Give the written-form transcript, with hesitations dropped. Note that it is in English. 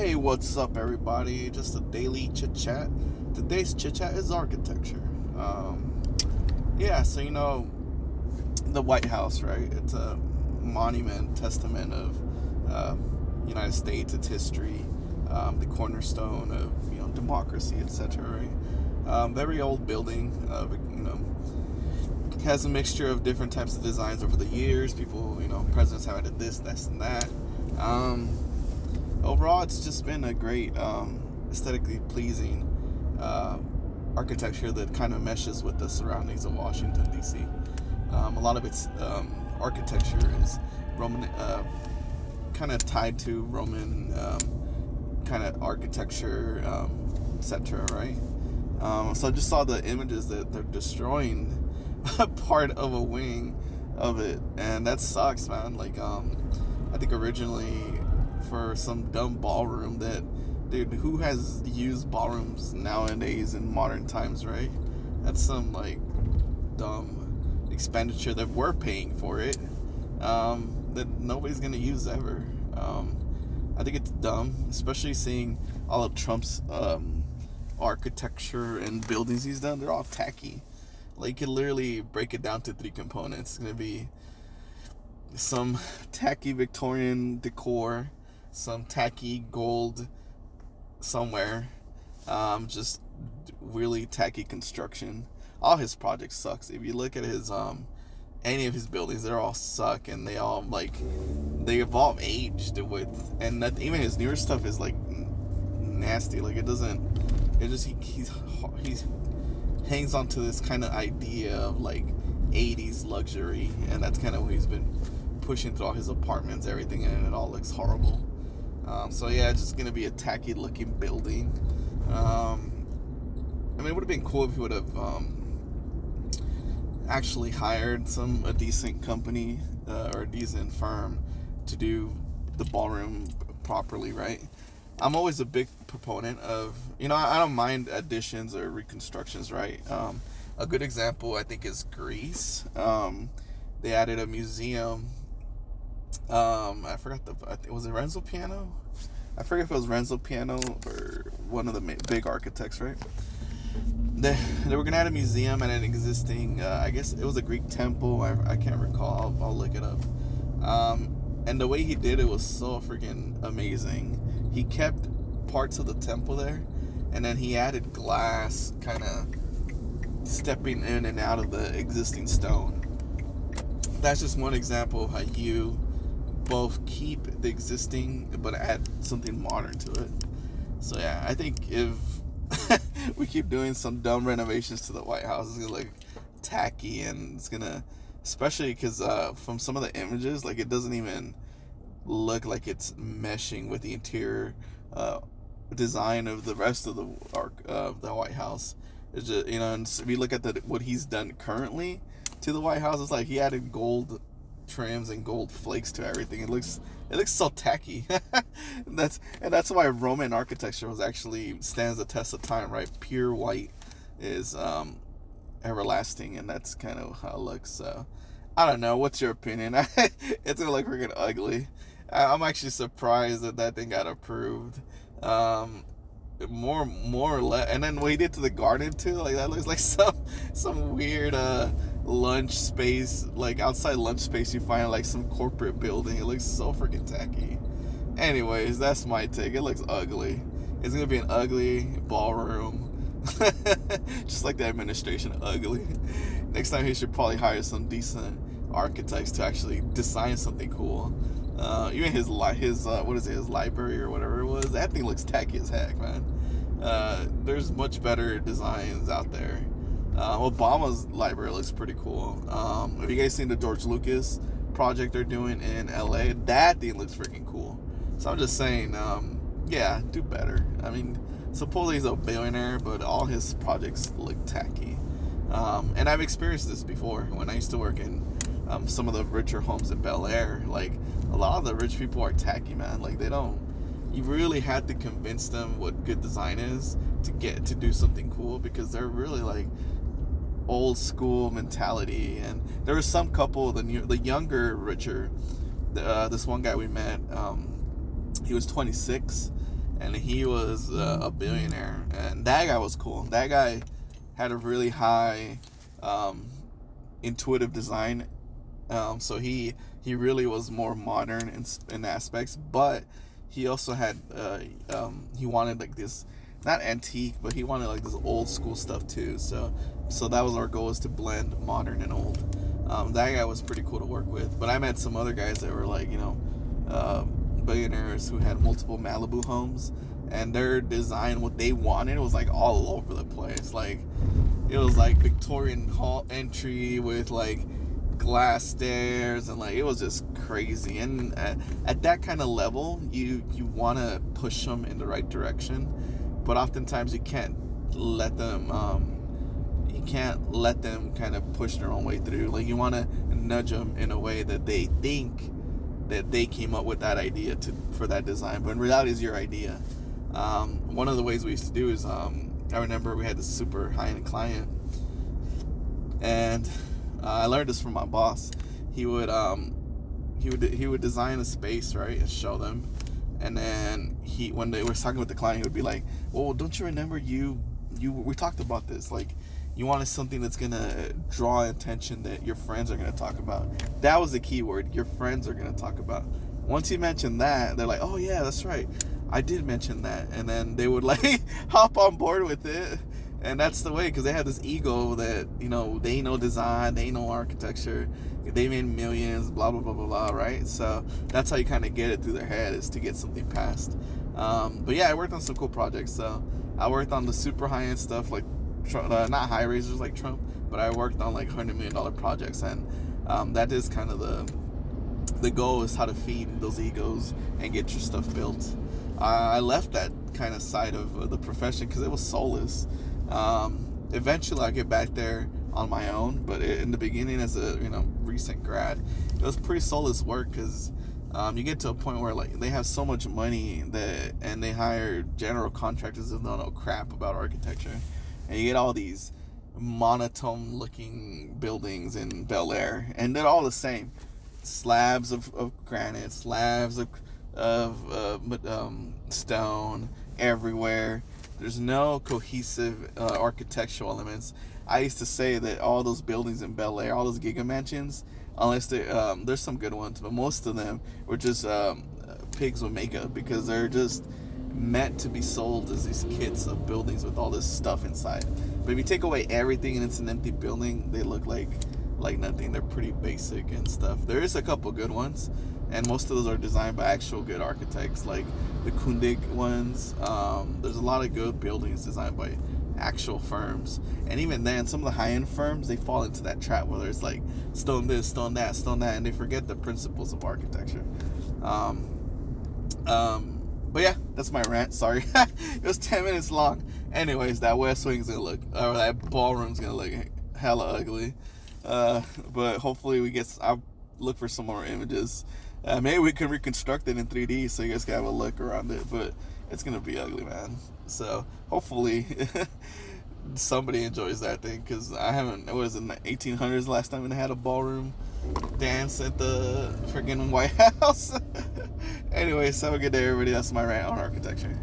Hey, what's up, everybody? Just a daily chit chat. Today's chit chat is architecture. So the White House, right? It's a monument, testament of United States, its history, the cornerstone of democracy, etc. Right? Very old building. Has a mixture of different types of designs over the years. People, presidents have added this, and that. Overall, it's just been a great, aesthetically pleasing architecture that kind of meshes with the surroundings of Washington, D.C. A lot of its architecture is Roman, kind of tied to Roman kind of architecture, etc., right? So I just saw the images that they're destroying a part of a wing of it, and that sucks, man. I think originally for some dumb ballroom that, dude, who has used ballrooms nowadays in modern times, right? That's some dumb expenditure that we're paying for it, that nobody's gonna use ever. I think it's dumb, especially seeing all of Trump's architecture and buildings he's done. They're all tacky. You could literally break it down to 3 components. It's gonna be some tacky Victorian decor, some tacky gold somewhere, just really tacky construction. All his projects sucks. If you look at his any of his buildings, they're all suck, and they all they evolve aged with, and that, even his newer stuff is nasty. He hangs on to this kind of idea of 80s luxury, and that's kind of what he's been pushing through all his apartments, everything, and it all looks horrible. It's just gonna be a tacky looking building. It would have been cool if he would have actually hired a decent company or a decent firm to do the ballroom properly, right? I'm always a big proponent of, I don't mind additions or reconstructions, right? A good example, I think, is Greece. They added a museum. I forgot was it Renzo Piano? I forget if it was Renzo Piano or one of the big architects, right? They were gonna add a museum at an existing, I guess it was a Greek temple. I can't recall. I'll look it up. And the way he did it was so freaking amazing. He kept parts of the temple there, and then he added glass, kind of stepping in and out of the existing stone. That's just one example of how you both keep the existing but add something modern to it. So yeah, I think if we keep doing some dumb renovations to the White House, it's gonna look tacky, and it's gonna, especially because from some of the images, it doesn't even look like it's meshing with the interior design of the rest of the White House. It's just, and if you look at what he's done currently to the White House, it's he added gold trims and gold flakes to everything. It looks so tacky. that's why Roman architecture stands the test of time, right? Pure white is everlasting, and that's kind of how it looks. So I don't know, what's your opinion? It's gonna look freaking ugly. I'm actually surprised that thing got approved. More or less, and then what he did to the garden too, that looks like some weird lunch space, outside lunch space you find some corporate building. It looks so freaking tacky. Anyways, that's my take. It looks ugly. It's gonna be an ugly ballroom, just like the administration ugly. Next time he should probably hire some decent architects to actually design something cool. Even his library or whatever it was, that thing looks tacky as heck, man. There's much better designs out there. Obama's library looks pretty cool. Have you guys seen the George Lucas project they're doing in LA? That thing looks freaking cool. So I'm just saying, do better. Supposedly he's a billionaire, but all his projects look tacky. And I've experienced this before when I used to work in some of the richer homes in Bel Air. A lot of the rich people are tacky, man. You really had to convince them what good design is to get to do something cool, because they're really old school mentality. And there was some couple, the younger, richer, this one guy we met, he was 26, and he was a billionaire. And that guy was cool. That guy had a really high intuitive design. So he really was more modern in aspects, but he also had he wanted like this, not antique, but he wanted like this old school stuff too. So that was our goal, was to blend modern and old. That guy was pretty cool to work with. But I met some other guys that were like, billionaires who had multiple Malibu homes, and their design, what they wanted, was like all over the place. Like it was like Victorian hall entry with like glass stairs, and like it was just crazy. And at that kind of level, you want to push them in the right direction, but oftentimes you can't let them kind of push their own way through. Like you want to nudge them in a way that they think that they came up with that idea for that design, but in reality it's your idea. One of the ways we used to do is I remember we had this super high-end client, and I learned this from my boss. He would design a space, right, and show them, and then when they were talking with the client, he would be like, "Well, don't you remember we talked about this? Like, you wanted something that's gonna draw attention that your friends are gonna talk about." That was the key word. Your friends are gonna talk about. Once you mention that, they're like, "Oh yeah, that's right, I did mention that," and then they would like hop on board with it. And that's the way, because they have this ego that, they know design, they know architecture, they made millions, blah, blah, blah, blah, blah, right? So that's how you kind of get it through their head, is to get something passed. But yeah, I worked on some cool projects. So I worked on the super high-end stuff, like, not high raisers like Trump, but I worked on like $100 million projects. And that is kind of the goal, is how to feed those egos and get your stuff built. I left that kind of side of the profession because it was soulless. Eventually I'll get back there on my own, but in the beginning, as a recent grad, it was pretty soulless work, because you get to a point where like they have so much money and they hire general contractors that don't know crap about architecture, and you get all these monotone looking buildings in Bel Air, and they're all the same: slabs of granite, slabs of stone everywhere. There's no cohesive architectural elements. I used to say that all those buildings in Bel Air, all those giga mansions, unless there's some good ones, but most of them were just pigs with makeup, because they're just meant to be sold as these kits of buildings with all this stuff inside. But if you take away everything and it's an empty building, they look like nothing. They're pretty basic and stuff. There is a couple good ones, and most of those are designed by actual good architects, like the Kundig ones. There's a lot of good buildings designed by actual firms, and even then, some of the high-end firms, they fall into that trap where it's like stone this, stone that, and they forget the principles of architecture. But yeah, that's my rant. Sorry, it was 10 minutes long. Anyways, that West Wing's gonna look, or that ballroom's gonna look hella ugly. But hopefully I'll look for some more images. Maybe we can reconstruct it in 3D so you guys can have a look around it, but it's gonna be ugly, man. So hopefully somebody enjoys that thing, because it was in the 1800s last time I had a ballroom dance at the freaking White House. Anyways, have a good day, everybody. That's my rant on architecture.